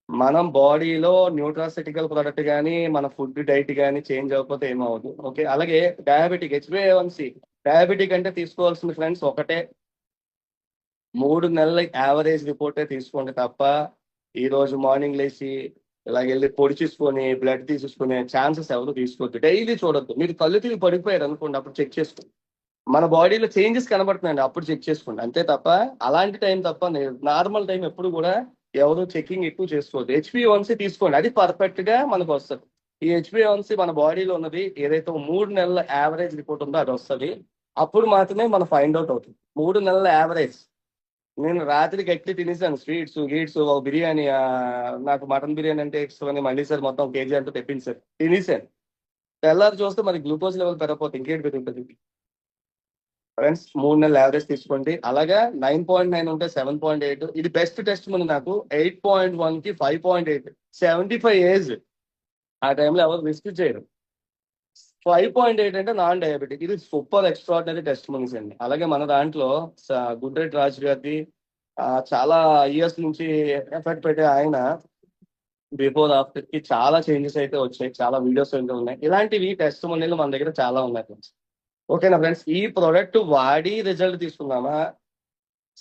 మనం బాడీలో న్యూట్రాసిటికల్ ప్రొడక్ట్ కానీ మన ఫుడ్ డైట్ కానీ చేంజ్ అవ్వకపోతే ఏమవుతుంది? ఓకే. అలాగే డయాబెటిక్ హెచ్బిఏవన్సి, డయాబెటిక్ అంటే తీసుకోవాల్సిన ఫ్రెండ్స్ ఒకటే 3 నెలల యావరేజ్ రిపోర్టే తీసుకోండి తప్ప ఈ రోజు మార్నింగ్ లేచి ఇలా వెళ్ళి పొడి చూసుకొని బ్లడ్ తీసేసుకునే ఛాన్సెస్ ఎవరు తీసుకోవద్దు. డైలీ చూడొద్దు. మీరు కళ్ళు తిరిగి పడిపోయారు అనుకోండి, అప్పుడు చెక్ చేసుకోండి. మన బాడీలో చేంజెస్ కనబడుతున్నాయండి, అప్పుడు చెక్ చేసుకోండి అంతే తప్ప అలాంటి టైం తప్ప నార్మల్ టైం ఎప్పుడు కూడా ఎవరు చెకింగ్ ఎక్కువ చేసుకోవద్దు. హెచ్బిఏవన్సి తీసుకోండి, అది పర్ఫెక్ట్ గా మనకు వస్తుంది. ఈ హెచ్బిఏవన్సి మన బాడీలో ఉన్నది ఏదైతే 3 నెలల యావరేజ్ రిపోర్ట్ ఉందో అది వస్తుంది. అప్పుడు మాత్రమే మనం ఫైండ్ అవుట్ అవుతుంది 3 నెలల యావరేజ్. నేను రాత్రి గట్టి తినేసాను, స్వీట్స్ గీట్స్ ఒక బిర్యానీ, నాకు మటన్ బిర్యానీ అంటే ఇష్టం అని మళ్ళీ సార్ మొత్తం కేజీ అంతా తెప్పించారు, తినేసాను. తెల్లారి చూస్తే మరి గ్లూకోజ్ లెవెల్ పెరగపోతే ఇంకేంటి పెరుగుతుంది? ఫ్రెండ్స్ 3 నెలల యావరేజ్ తీసుకోండి. అలాగా 9.9 ఉంటే 7.8 ఇది బెస్ట్ టెస్ట్ ముందు. నాకు 8.1 కి 5.8, 75 ఏజ్. ఆ టైంలో ఎవరు రిస్క్ చేయరు. 5.8 అంటే నాన్ డయాబెటిక్, ఇది సూపర్ ఎక్స్ట్రాడినరీ టెస్ట్ మనీస్ అండి. అలాగే మన దాంట్లో గుడ్రెడ్డి రాజు గారిది చాలా ఇయర్స్ నుంచి ఎఫెక్ట్ పెట్టే ఆయన బిఫోర్ ఆఫ్టర్ కి చాలా చేంజెస్ అయితే వచ్చాయి, చాలా వీడియోస్ అయితే ఉన్నాయి. ఇలాంటివి టెస్ట్ మనీలు మన దగ్గర చాలా ఉన్నాయి ఫ్రెండ్స్. ఓకేనా ఫ్రెండ్స్, ఈ ప్రోడక్ట్ వాడి రిజల్ట్ తీసుకుందామా,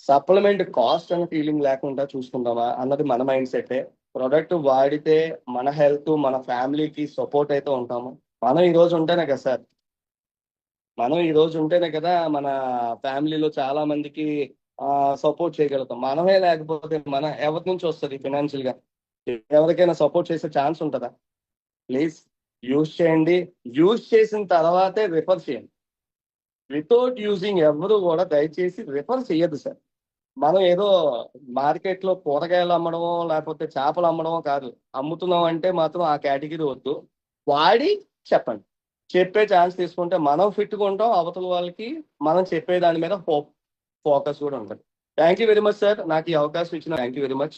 సప్లిమెంట్ కాస్ట్ అనే ఫీలింగ్ లేకుండా చూసుకుందామా అన్నది మన మైండ్ సెట్. ప్రోడక్ట్ వాడితే మన హెల్త్ మన ఫ్యామిలీకి సపోర్ట్ అయితే ఉంటాము. మనం ఈ రోజు ఉంటేనే కదా సార్, మనం ఈ రోజు ఉంటేనే కదా మన ఫ్యామిలీలో చాలా మందికి సపోర్ట్ చేయగలుగుతాం. మనమే లేకపోతే మన ఎవరి నుంచి వస్తుంది ఫినాన్షియల్ గా? ఎవరికైనా సపోర్ట్ చేసే ఛాన్స్ ఉంటుందా? ప్లీజ్ యూజ్ చేయండి. యూజ్ చేసిన తర్వాతే రిఫర్ చేయండి. వితౌట్ యూజింగ్ ఎవరు కూడా దయచేసి రిఫర్ చేయొద్దు సార్. మనం ఏదో మార్కెట్ లో కూరగాయలు అమ్మడమో లేకపోతే చేపలు అమ్మడమో కాదు, అమ్ముతున్నాం అంటే మాత్రం ఆ కేటగిరీ వద్దు. వాడి చెప్పండి. చెప్పే ఛాన్స్ తీసుకుంటే మనం ఫిట్గా ఉంటాం, అవతల వాళ్ళకి మనం చెప్పే దాని మీద ఫోకస్ కూడా ఉంటుంది. Thank you very much sir, నాకు ఈ అవకాశం ఇచ్చిన థ్యాంక్ యూ వెరీ మచ్.